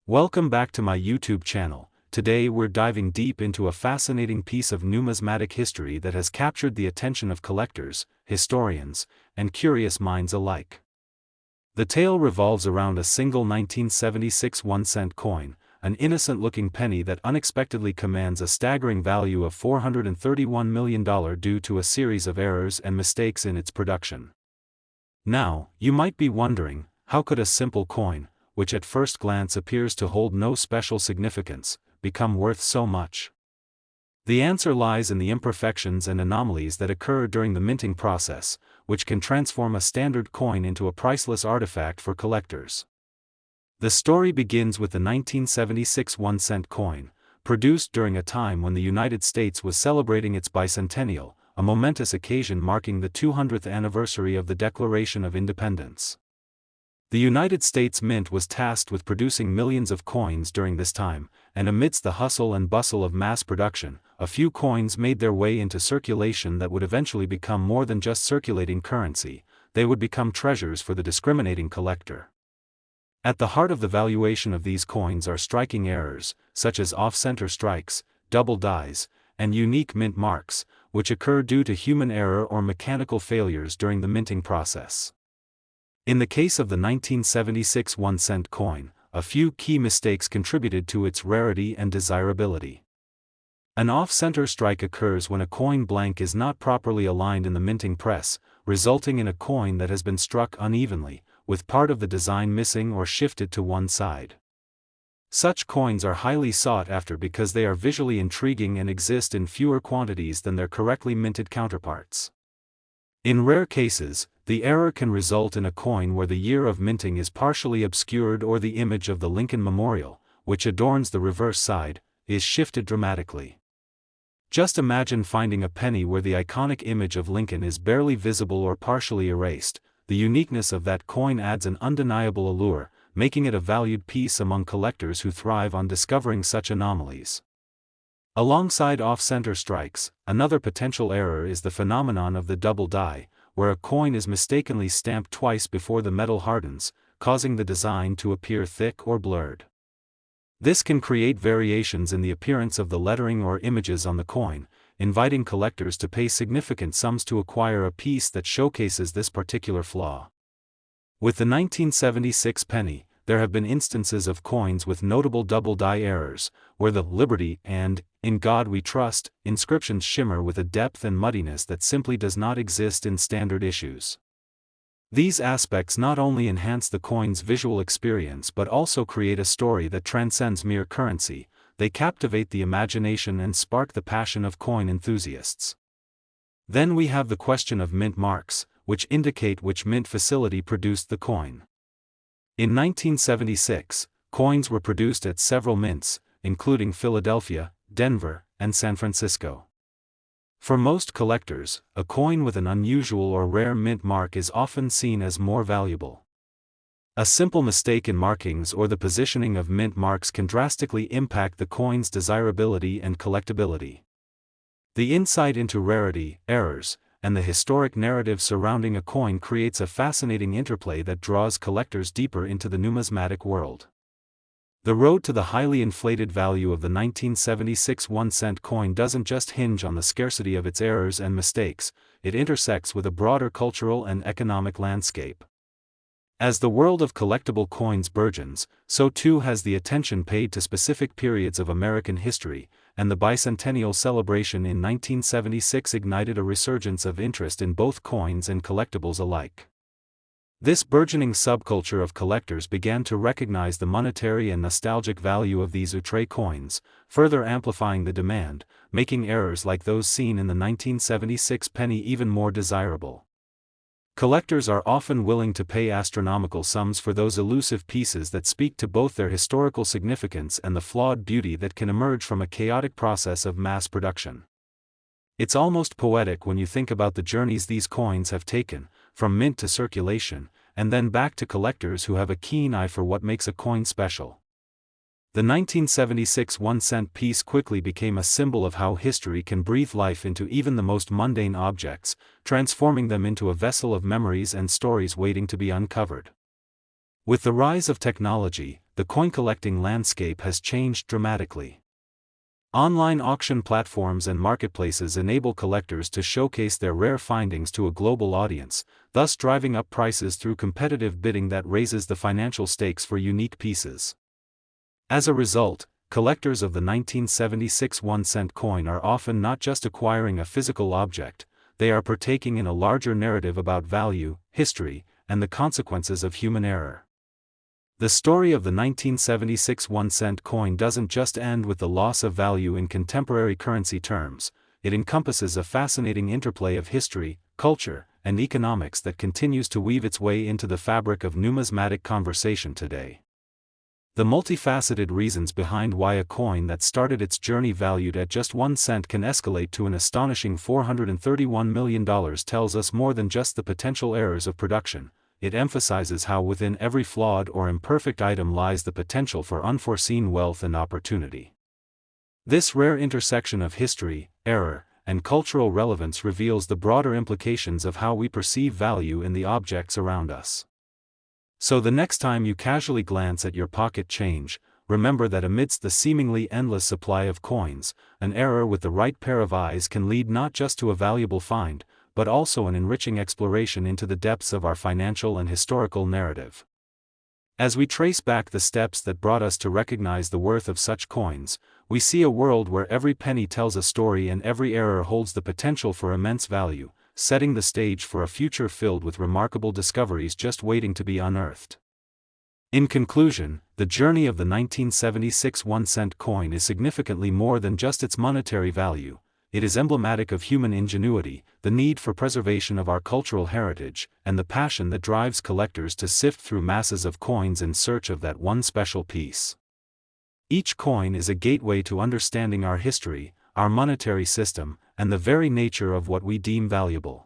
Welcome back to my YouTube channel. Today we're diving deep into a fascinating piece of numismatic history that has captured the attention of collectors, historians, and curious minds alike. The tale revolves around a single 1976 1-cent coin, an innocent-looking penny that unexpectedly commands a staggering value of $431 million due to a series of errors and mistakes in its production. Now, you might be wondering, how could a simple coin, which at first glance appears to hold no special significance, become worth so much? The answer lies in the imperfections and anomalies that occur during the minting process, which can transform a standard coin into a priceless artifact for collectors. The story begins with the 1976 1-cent coin, produced during a time when the United States was celebrating its bicentennial, a momentous occasion marking the 200th anniversary of the Declaration of Independence. The United States Mint was tasked with producing millions of coins during this time, and amidst the hustle and bustle of mass production, a few coins made their way into circulation that would eventually become more than just circulating currency. They would become treasures for the discriminating collector. At the heart of the valuation of these coins are striking errors, such as off-center strikes, double dies, and unique mint marks, which occur due to human error or mechanical failures during the minting process. In the case of the 1976 1-cent coin, a few key mistakes contributed to its rarity and desirability. An off-center strike occurs when a coin blank is not properly aligned in the minting press, resulting in a coin that has been struck unevenly, with part of the design missing or shifted to one side. Such coins are highly sought after because they are visually intriguing and exist in fewer quantities than their correctly minted counterparts. In rare cases, the error can result in a coin where the year of minting is partially obscured or the image of the Lincoln Memorial, which adorns the reverse side, is shifted dramatically. Just imagine finding a penny where the iconic image of Lincoln is barely visible or partially erased. The uniqueness of that coin adds an undeniable allure, making it a valued piece among collectors who thrive on discovering such anomalies. Alongside off-center strikes, another potential error is the phenomenon of the double die, where a coin is mistakenly stamped twice before the metal hardens, causing the design to appear thick or blurred. This can create variations in the appearance of the lettering or images on the coin, inviting collectors to pay significant sums to acquire a piece that showcases this particular flaw. With the 1976 penny, there have been instances of coins with notable double die errors, where the "Liberty" and "In God We Trust" inscriptions shimmer with a depth and muddiness that simply does not exist in standard issues. These aspects not only enhance the coin's visual experience but also create a story that transcends mere currency. They captivate the imagination and spark the passion of coin enthusiasts. Then we have the question of mint marks, which indicate which mint facility produced the coin. In 1976, coins were produced at several mints, including Philadelphia, Denver, and San Francisco. For most collectors, a coin with an unusual or rare mint mark is often seen as more valuable. A simple mistake in markings or the positioning of mint marks can drastically impact the coin's desirability and collectability. The insight into rarity, errors, and the historic narrative surrounding a coin creates a fascinating interplay that draws collectors deeper into the numismatic world. The road to the highly inflated value of the 1976 1-cent coin doesn't just hinge on the scarcity of its errors and mistakes, it intersects with a broader cultural and economic landscape. As the world of collectible coins burgeons, so too has the attention paid to specific periods of American history, and the bicentennial celebration in 1976 ignited a resurgence of interest in both coins and collectibles alike. This burgeoning subculture of collectors began to recognize the monetary and nostalgic value of these outre coins, further amplifying the demand, making errors like those seen in the 1976 penny even more desirable. Collectors are often willing to pay astronomical sums for those elusive pieces that speak to both their historical significance and the flawed beauty that can emerge from a chaotic process of mass production. It's almost poetic when you think about the journeys these coins have taken, from mint to circulation, and then back to collectors who have a keen eye for what makes a coin special. The 1976 1-cent piece quickly became a symbol of how history can breathe life into even the most mundane objects, transforming them into a vessel of memories and stories waiting to be uncovered. With the rise of technology, the coin collecting landscape has changed dramatically. Online auction platforms and marketplaces enable collectors to showcase their rare findings to a global audience, thus driving up prices through competitive bidding that raises the financial stakes for unique pieces. As a result, collectors of the 1976 1-cent coin are often not just acquiring a physical object, they are partaking in a larger narrative about value, history, and the consequences of human error. The story of the 1976 1-cent coin doesn't just end with the loss of value in contemporary currency terms, it encompasses a fascinating interplay of history, culture, and economics that continues to weave its way into the fabric of numismatic conversation today. The multifaceted reasons behind why a coin that started its journey valued at just 1 cent can escalate to an astonishing $431 million tells us more than just the potential errors of production. It emphasizes how within every flawed or imperfect item lies the potential for unforeseen wealth and opportunity. This rare intersection of history, error, and cultural relevance reveals the broader implications of how we perceive value in the objects around us. So the next time you casually glance at your pocket change, remember that amidst the seemingly endless supply of coins, an error with the right pair of eyes can lead not just to a valuable find, but also an enriching exploration into the depths of our financial and historical narrative. As we trace back the steps that brought us to recognize the worth of such coins, we see a world where every penny tells a story and every error holds the potential for immense value, setting the stage for a future filled with remarkable discoveries just waiting to be unearthed. In conclusion, the journey of the 1976 1-cent coin is significantly more than just its monetary value. It is emblematic of human ingenuity, the need for preservation of our cultural heritage, and the passion that drives collectors to sift through masses of coins in search of that one special piece. Each coin is a gateway to understanding our history, our monetary system, and the very nature of what we deem valuable.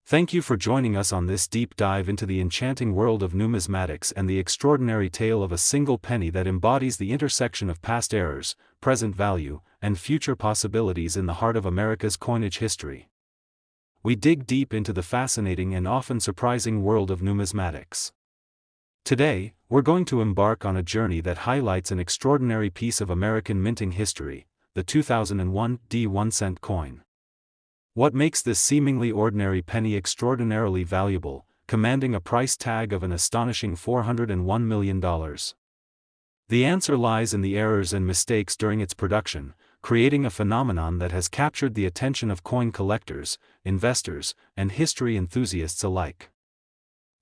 Thank you for joining us on this deep dive into the enchanting world of numismatics and the extraordinary tale of a single penny that embodies the intersection of past errors, present value, and future possibilities in the heart of America's coinage history. We dig deep into the fascinating and often surprising world of numismatics. Today, we're going to embark on a journey that highlights an extraordinary piece of American minting history, the 2001 1-cent coin. What makes this seemingly ordinary penny extraordinarily valuable, commanding a price tag of an astonishing $401 million? The answer lies in the errors and mistakes during its production, creating a phenomenon that has captured the attention of coin collectors, investors, and history enthusiasts alike.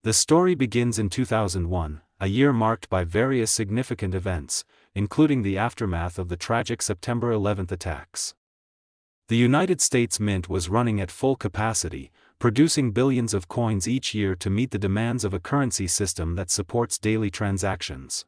The story begins in 2001, a year marked by various significant events, including the aftermath of the tragic September 11 attacks. The United States Mint was running at full capacity, producing billions of coins each year to meet the demands of a currency system that supports daily transactions.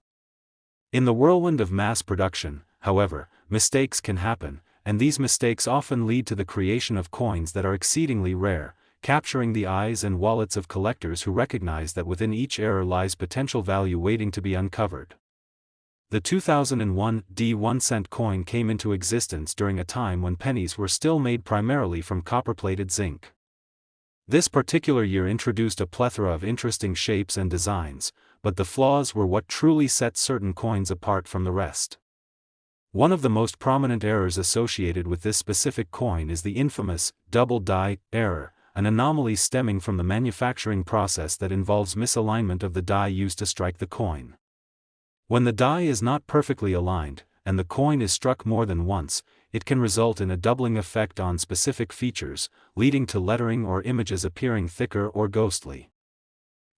In the whirlwind of mass production, however, mistakes can happen, and these mistakes often lead to the creation of coins that are exceedingly rare, capturing the eyes and wallets of collectors who recognize that within each error lies potential value waiting to be uncovered. The 2001 1-cent coin came into existence during a time when pennies were still made primarily from copper-plated zinc. This particular year introduced a plethora of interesting shapes and designs, but the flaws were what truly set certain coins apart from the rest. One of the most prominent errors associated with this specific coin is the infamous double die error, an anomaly stemming from the manufacturing process that involves misalignment of the die used to strike the coin. When the die is not perfectly aligned, and the coin is struck more than once, it can result in a doubling effect on specific features, leading to lettering or images appearing thicker or ghostly.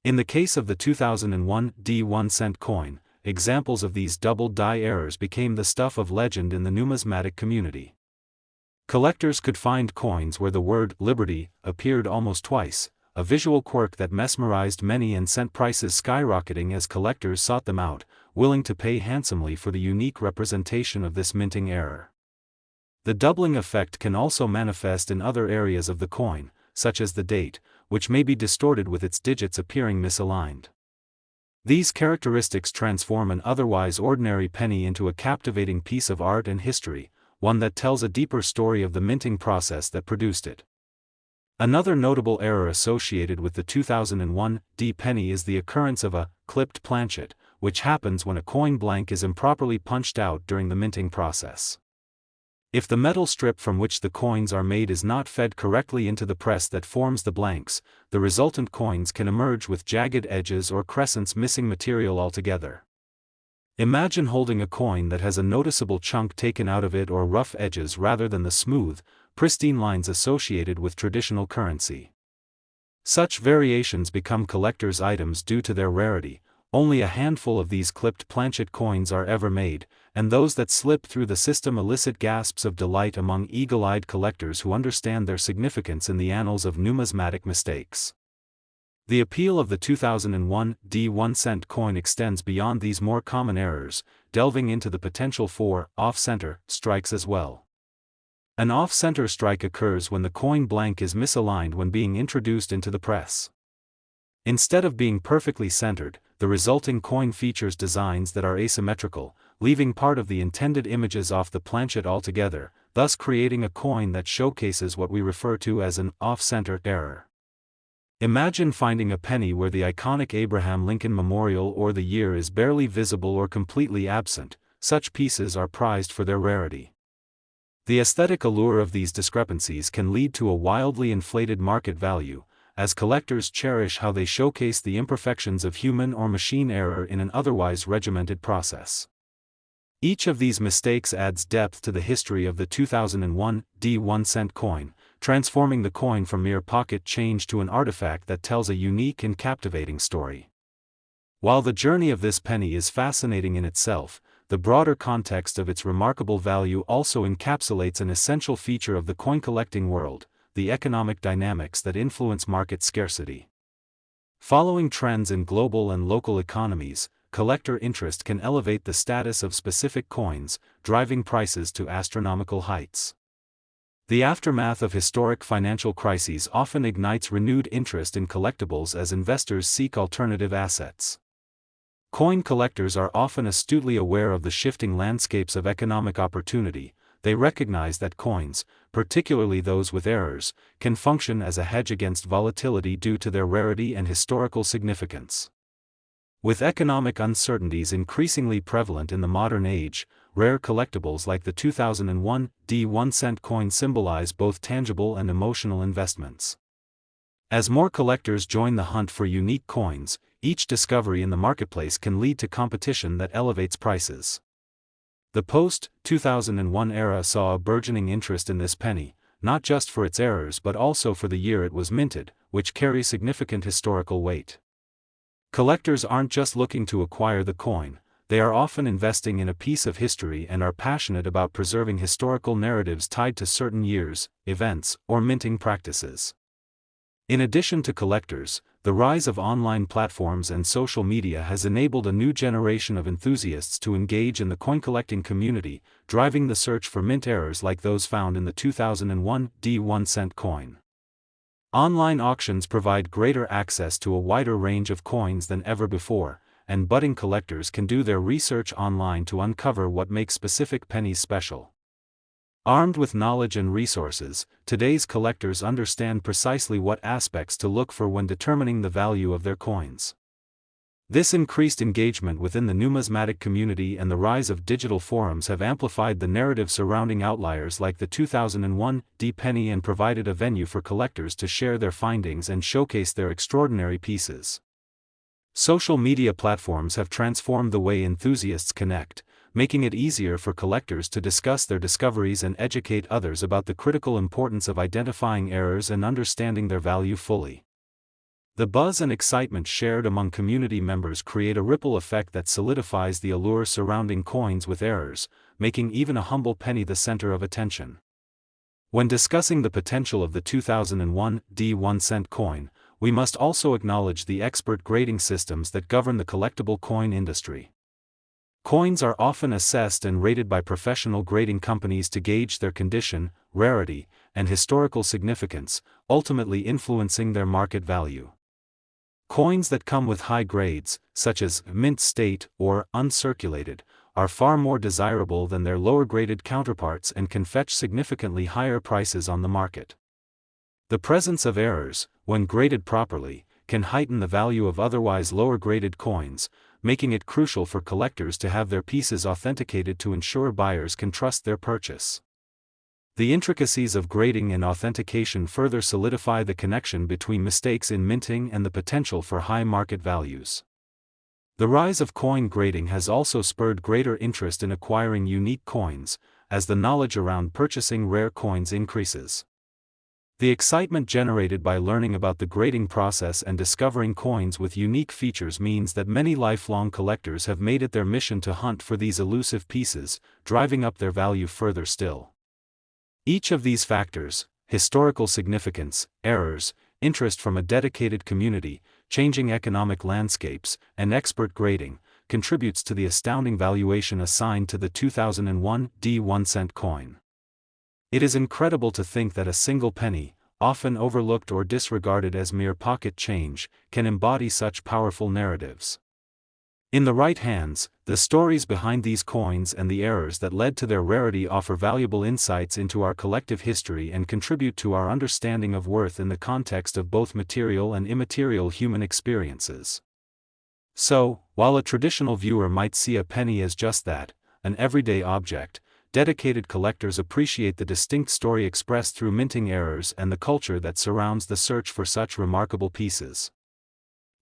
In the case of the 2001 1-cent coin, examples of these double die errors became the stuff of legend in the numismatic community. Collectors could find coins where the word "Liberty" appeared almost twice, a visual quirk that mesmerized many and sent prices skyrocketing as collectors sought them out, willing to pay handsomely for the unique representation of this minting error. The doubling effect can also manifest in other areas of the coin, such as the date, which may be distorted with its digits appearing misaligned. These characteristics transform an otherwise ordinary penny into a captivating piece of art and history, one that tells a deeper story of the minting process that produced it. Another notable error associated with the 2001 penny is the occurrence of a clipped planchet, which happens when a coin blank is improperly punched out during the minting process. If the metal strip from which the coins are made is not fed correctly into the press that forms the blanks, the resultant coins can emerge with jagged edges or crescents missing material altogether. Imagine holding a coin that has a noticeable chunk taken out of it or rough edges rather than the smooth, pristine lines associated with traditional currency. Such variations become collectors' items due to their rarity. Only a handful of these clipped planchet coins are ever made, and those that slip through the system elicit gasps of delight among eagle-eyed collectors who understand their significance in the annals of numismatic mistakes. The appeal of the 2001 1-cent coin extends beyond these more common errors, delving into the potential for off-center strikes as well. An off-center strike occurs when the coin blank is misaligned when being introduced into the press. Instead of being perfectly centered, the resulting coin features designs that are asymmetrical, leaving part of the intended images off the planchet altogether, thus creating a coin that showcases what we refer to as an off-center error. Imagine finding a penny where the iconic Abraham Lincoln Memorial or the year is barely visible or completely absent. Such pieces are prized for their rarity. The aesthetic allure of these discrepancies can lead to a wildly inflated market value, as collectors cherish how they showcase the imperfections of human or machine error in an otherwise regimented process. Each of these mistakes adds depth to the history of the 2001 1-cent coin, transforming the coin from mere pocket change to an artifact that tells a unique and captivating story. While the journey of this penny is fascinating in itself, the broader context of its remarkable value also encapsulates an essential feature of the coin collecting world: the economic dynamics that influence market scarcity. Following trends in global and local economies, collector interest can elevate the status of specific coins, driving prices to astronomical heights. The aftermath of historic financial crises often ignites renewed interest in collectibles as investors seek alternative assets. Coin collectors are often astutely aware of the shifting landscapes of economic opportunity. They recognize that coins, particularly those with errors, can function as a hedge against volatility due to their rarity and historical significance. With economic uncertainties increasingly prevalent in the modern age, rare collectibles like the 2001 1-cent coin symbolize both tangible and emotional investments. As more collectors join the hunt for unique coins, each discovery in the marketplace can lead to competition that elevates prices. The post-2001 era saw a burgeoning interest in this penny, not just for its errors but also for the year it was minted, which carry significant historical weight. Collectors aren't just looking to acquire the coin, they are often investing in a piece of history and are passionate about preserving historical narratives tied to certain years, events, or minting practices. In addition to collectors, the rise of online platforms and social media has enabled a new generation of enthusiasts to engage in the coin collecting community, driving the search for mint errors like those found in the 2001 1-cent coin. Online auctions provide greater access to a wider range of coins than ever before, and budding collectors can do their research online to uncover what makes specific pennies special. Armed with knowledge and resources, today's collectors understand precisely what aspects to look for when determining the value of their coins. This increased engagement within the numismatic community and the rise of digital forums have amplified the narrative surrounding outliers like the 2001 penny and provided a venue for collectors to share their findings and showcase their extraordinary pieces. Social media platforms have transformed the way enthusiasts connect, making it easier for collectors to discuss their discoveries and educate others about the critical importance of identifying errors and understanding their value fully. The buzz and excitement shared among community members create a ripple effect that solidifies the allure surrounding coins with errors, making even a humble penny the center of attention. When discussing the potential of the 2001 1-cent coin, we must also acknowledge the expert grading systems that govern the collectible coin industry. Coins are often assessed and rated by professional grading companies to gauge their condition, rarity, and historical significance, ultimately influencing their market value. Coins that come with high grades, such as mint state or uncirculated, are far more desirable than their lower-graded counterparts and can fetch significantly higher prices on the market. The presence of errors, when graded properly, can heighten the value of otherwise lower-graded coins, making it crucial for collectors to have their pieces authenticated to ensure buyers can trust their purchase. The intricacies of grading and authentication further solidify the connection between mistakes in minting and the potential for high market values. The rise of coin grading has also spurred greater interest in acquiring unique coins, as the knowledge around purchasing rare coins increases. The excitement generated by learning about the grading process and discovering coins with unique features means that many lifelong collectors have made it their mission to hunt for these elusive pieces, driving up their value further still. Each of these factors, historical significance, errors, interest from a dedicated community, changing economic landscapes, and expert grading, contributes to the astounding valuation assigned to the 2001 1-cent coin. It is incredible to think that a single penny, often overlooked or disregarded as mere pocket change, can embody such powerful narratives. In the right hands, the stories behind these coins and the errors that led to their rarity offer valuable insights into our collective history and contribute to our understanding of worth in the context of both material and immaterial human experiences. So, while a traditional viewer might see a penny as just that, an everyday object, dedicated collectors appreciate the distinct story expressed through minting errors and the culture that surrounds the search for such remarkable pieces.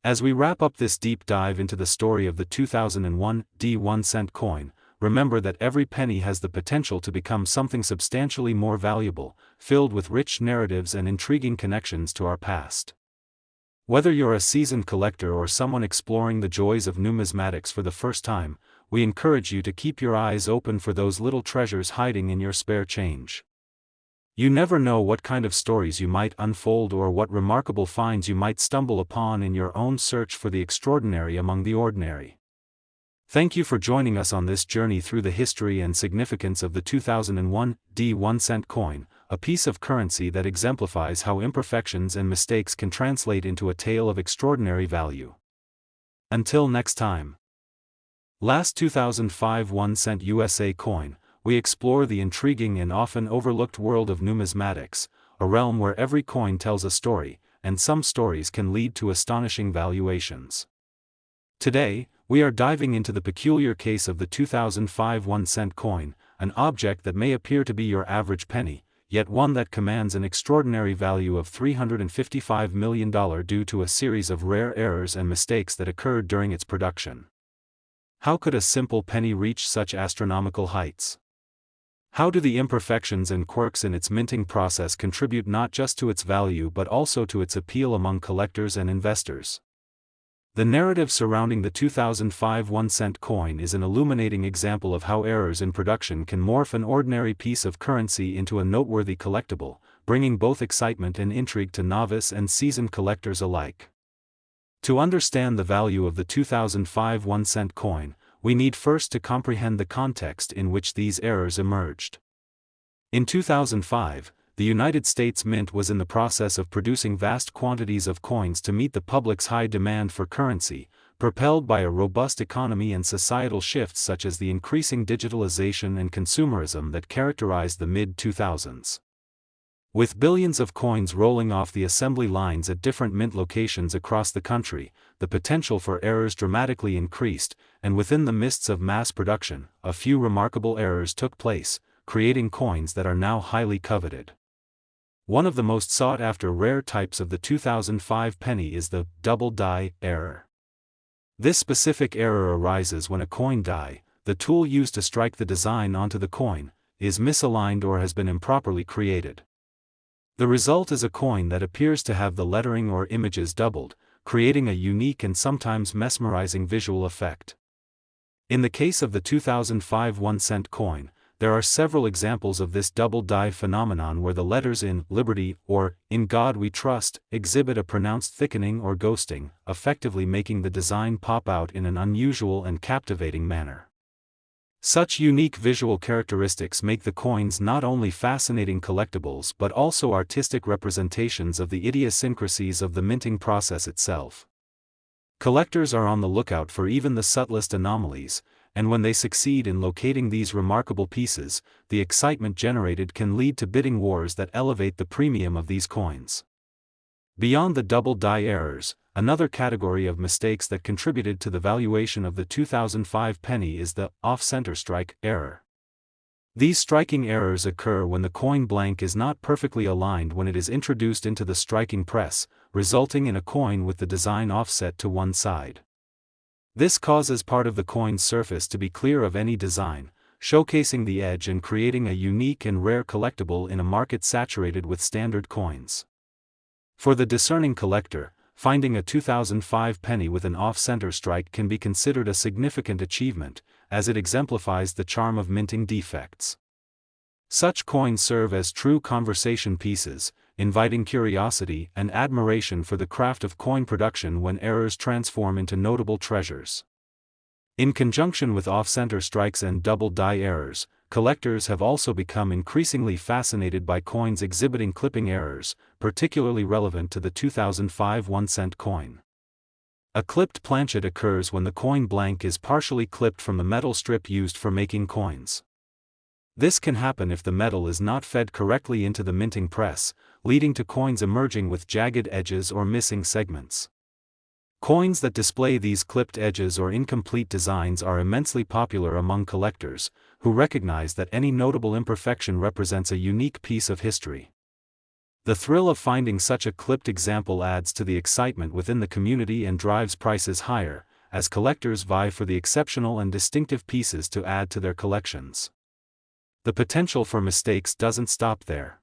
As we wrap up this deep dive into the story of the 2001 1-cent coin, remember that every penny has the potential to become something substantially more valuable, filled with rich narratives and intriguing connections to our past. Whether you're a seasoned collector or someone exploring the joys of numismatics for the first time, we encourage you to keep your eyes open for those little treasures hiding in your spare change. You never know what kind of stories you might unfold or what remarkable finds you might stumble upon in your own search for the extraordinary among the ordinary. Thank you for joining us on this journey through the history and significance of the 2001 1-cent coin, a piece of currency that exemplifies how imperfections and mistakes can translate into a tale of extraordinary value. Until next time. Last 2005 1-cent USA coin, we explore the intriguing and often overlooked world of numismatics, a realm where every coin tells a story, and some stories can lead to astonishing valuations. Today, we are diving into the peculiar case of the 2005 1-cent coin, an object that may appear to be your average penny, yet one that commands an extraordinary value of $355 million due to a series of rare errors and mistakes that occurred during its production. How could a simple penny reach such astronomical heights? How do the imperfections and quirks in its minting process contribute not just to its value but also to its appeal among collectors and investors? The narrative surrounding the 2005 1-cent coin is an illuminating example of how errors in production can morph an ordinary piece of currency into a noteworthy collectible, bringing both excitement and intrigue to novice and seasoned collectors alike. To understand the value of the 2005 1-cent coin, we need first to comprehend the context in which these errors emerged. In 2005, the United States Mint was in the process of producing vast quantities of coins to meet the public's high demand for currency, propelled by a robust economy and societal shifts such as the increasing digitalization and consumerism that characterized the mid-2000s. With billions of coins rolling off the assembly lines at different mint locations across the country, the potential for errors dramatically increased, and within the mists of mass production, a few remarkable errors took place, creating coins that are now highly coveted. One of the most sought-after rare types of the 2005 penny is the double die error. This specific error arises when a coin die, the tool used to strike the design onto the coin, is misaligned or has been improperly created. The result is a coin that appears to have the lettering or images doubled, creating a unique and sometimes mesmerizing visual effect. In the case of the 2005 1-cent coin, there are several examples of this double die phenomenon where the letters in Liberty or In God We Trust exhibit a pronounced thickening or ghosting, effectively making the design pop out in an unusual and captivating manner. Such unique visual characteristics make the coins not only fascinating collectibles but also artistic representations of the idiosyncrasies of the minting process itself. Collectors are on the lookout for even the subtlest anomalies, and when they succeed in locating these remarkable pieces, the excitement generated can lead to bidding wars that elevate the premium of these coins. Beyond the double die errors, Another category of mistakes that contributed to the valuation of the 2005 penny is the off-center strike error. These striking errors occur when the coin blank is not perfectly aligned when it is introduced into the striking press, resulting in a coin with the design offset to one side. This causes part of the coin's surface to be clear of any design, showcasing the edge and creating a unique and rare collectible in a market saturated with standard coins. For the discerning collector, finding a 2005 penny with an off-center strike can be considered a significant achievement, as it exemplifies the charm of minting defects. Such coins serve as true conversation pieces, inviting curiosity and admiration for the craft of coin production when errors transform into notable treasures. In conjunction with off-center strikes and double die errors, collectors have also become increasingly fascinated by coins exhibiting clipping errors, particularly relevant to the 2005 1-cent coin. A clipped planchet occurs when the coin blank is partially clipped from the metal strip used for making coins. This can happen if the metal is not fed correctly into the minting press, leading to coins emerging with jagged edges or missing segments. Coins that display these clipped edges or incomplete designs are immensely popular among collectors, who recognize that any notable imperfection represents a unique piece of history. The thrill of finding such a clipped example adds to the excitement within the community and drives prices higher, as collectors vie for the exceptional and distinctive pieces to add to their collections. The potential for mistakes doesn't stop there.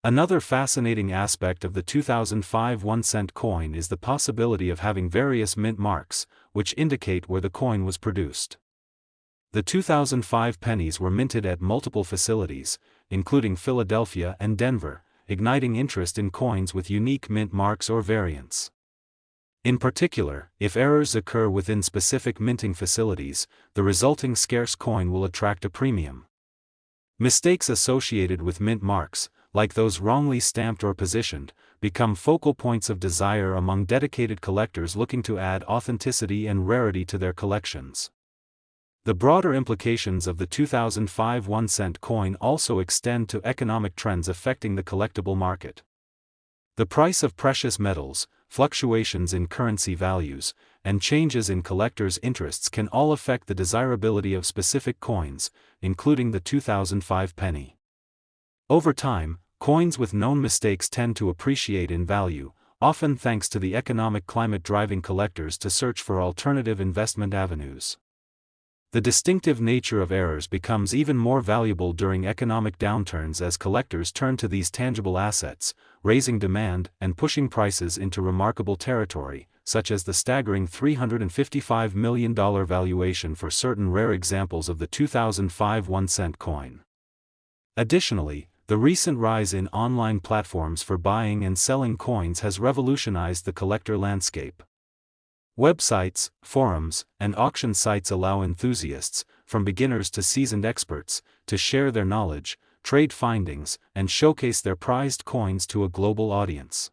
Another fascinating aspect of the 2005 1-cent coin is the possibility of having various mint marks, which indicate where the coin was produced. The 2005 pennies were minted at multiple facilities, including Philadelphia and Denver, igniting interest in coins with unique mint marks or variants. In particular, if errors occur within specific minting facilities, the resulting scarce coin will attract a premium. Mistakes associated with mint marks, like those wrongly stamped or positioned, become focal points of desire among dedicated collectors looking to add authenticity and rarity to their collections. The broader implications of the 2005 1-cent coin also extend to economic trends affecting the collectible market. The price of precious metals, fluctuations in currency values, and changes in collectors' interests can all affect the desirability of specific coins, including the 2005 penny. Over time, coins with known mistakes tend to appreciate in value, often thanks to the economic climate driving collectors to search for alternative investment avenues. The distinctive nature of errors becomes even more valuable during economic downturns as collectors turn to these tangible assets, raising demand and pushing prices into remarkable territory, such as the staggering $355 million valuation for certain rare examples of the 2005 1-cent coin. Additionally, the recent rise in online platforms for buying and selling coins has revolutionized the collector landscape. Websites, forums, and auction sites allow enthusiasts, from beginners to seasoned experts, to share their knowledge, trade findings, and showcase their prized coins to a global audience.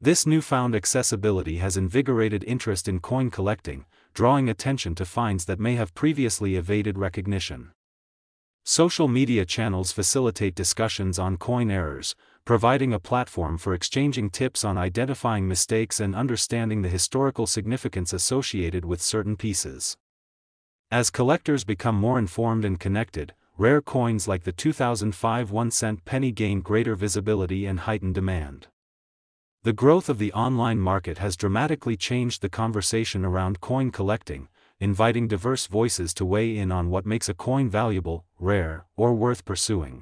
This newfound accessibility has invigorated interest in coin collecting, drawing attention to finds that may have previously evaded recognition. Social media channels facilitate discussions on coin errors, providing a platform for exchanging tips on identifying mistakes and understanding the historical significance associated with certain pieces. As collectors become more informed and connected, rare coins like the 2005 1-cent penny gain greater visibility and heightened demand. The growth of the online market has dramatically changed the conversation around coin collecting, inviting diverse voices to weigh in on what makes a coin valuable, rare, or worth pursuing.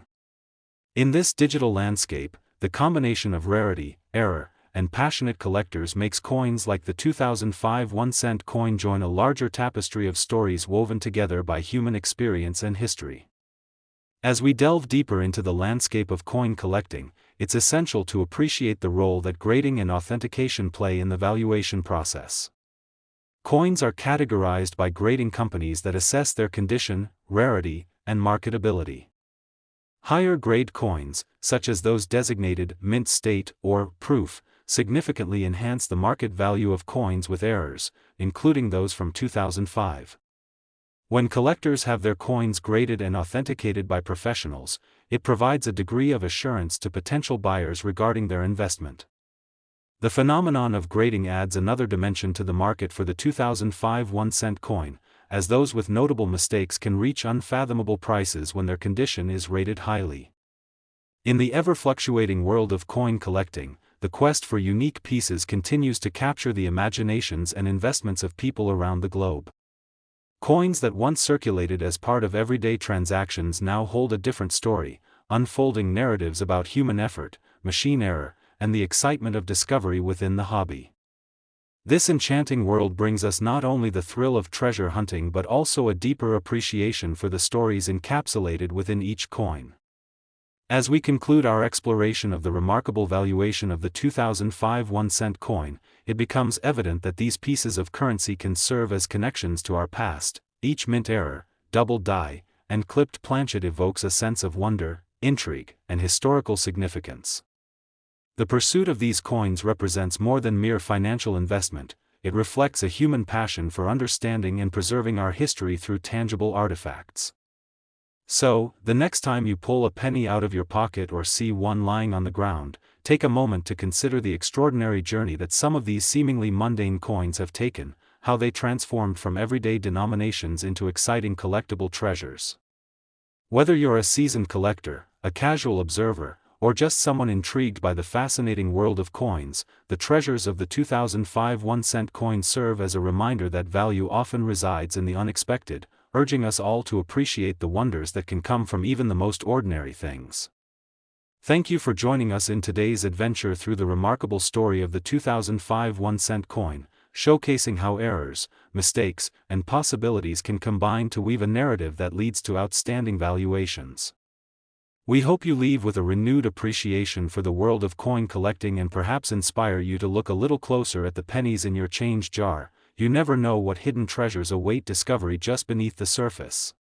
In this digital landscape, the combination of rarity, error, and passionate collectors makes coins like the 2005 1-cent coin join a larger tapestry of stories woven together by human experience and history. As we delve deeper into the landscape of coin collecting, it's essential to appreciate the role that grading and authentication play in the valuation process. Coins are categorized by grading companies that assess their condition, rarity, and marketability. Higher-grade coins, such as those designated mint state or proof, significantly enhance the market value of coins with errors, including those from 2005. When collectors have their coins graded and authenticated by professionals, it provides a degree of assurance to potential buyers regarding their investment. The phenomenon of grading adds another dimension to the market for the 2005 1-cent coin, as those with notable mistakes can reach unfathomable prices when their condition is rated highly. In the ever-fluctuating world of coin collecting, the quest for unique pieces continues to capture the imaginations and investments of people around the globe. Coins that once circulated as part of everyday transactions now hold a different story, unfolding narratives about human effort, machine error, and the excitement of discovery within the hobby. This enchanting world brings us not only the thrill of treasure hunting but also a deeper appreciation for the stories encapsulated within each coin. As we conclude our exploration of the remarkable valuation of the 2005 1-cent coin, it becomes evident that these pieces of currency can serve as connections to our past. Each mint error, double die, and clipped planchet evokes a sense of wonder, intrigue, and historical significance. The pursuit of these coins represents more than mere financial investment, it reflects a human passion for understanding and preserving our history through tangible artifacts. So, the next time you pull a penny out of your pocket or see one lying on the ground, take a moment to consider the extraordinary journey that some of these seemingly mundane coins have taken, how they transformed from everyday denominations into exciting collectible treasures. Whether you're a seasoned collector, a casual observer, or just someone intrigued by the fascinating world of coins, the treasures of the 2005 1-cent coin serve as a reminder that value often resides in the unexpected, urging us all to appreciate the wonders that can come from even the most ordinary things. Thank you for joining us in today's adventure through the remarkable story of the 2005 1-cent coin, showcasing how errors, mistakes, and possibilities can combine to weave a narrative that leads to outstanding valuations. We hope you leave with a renewed appreciation for the world of coin collecting and perhaps inspire you to look a little closer at the pennies in your change jar. You never know what hidden treasures await discovery just beneath the surface.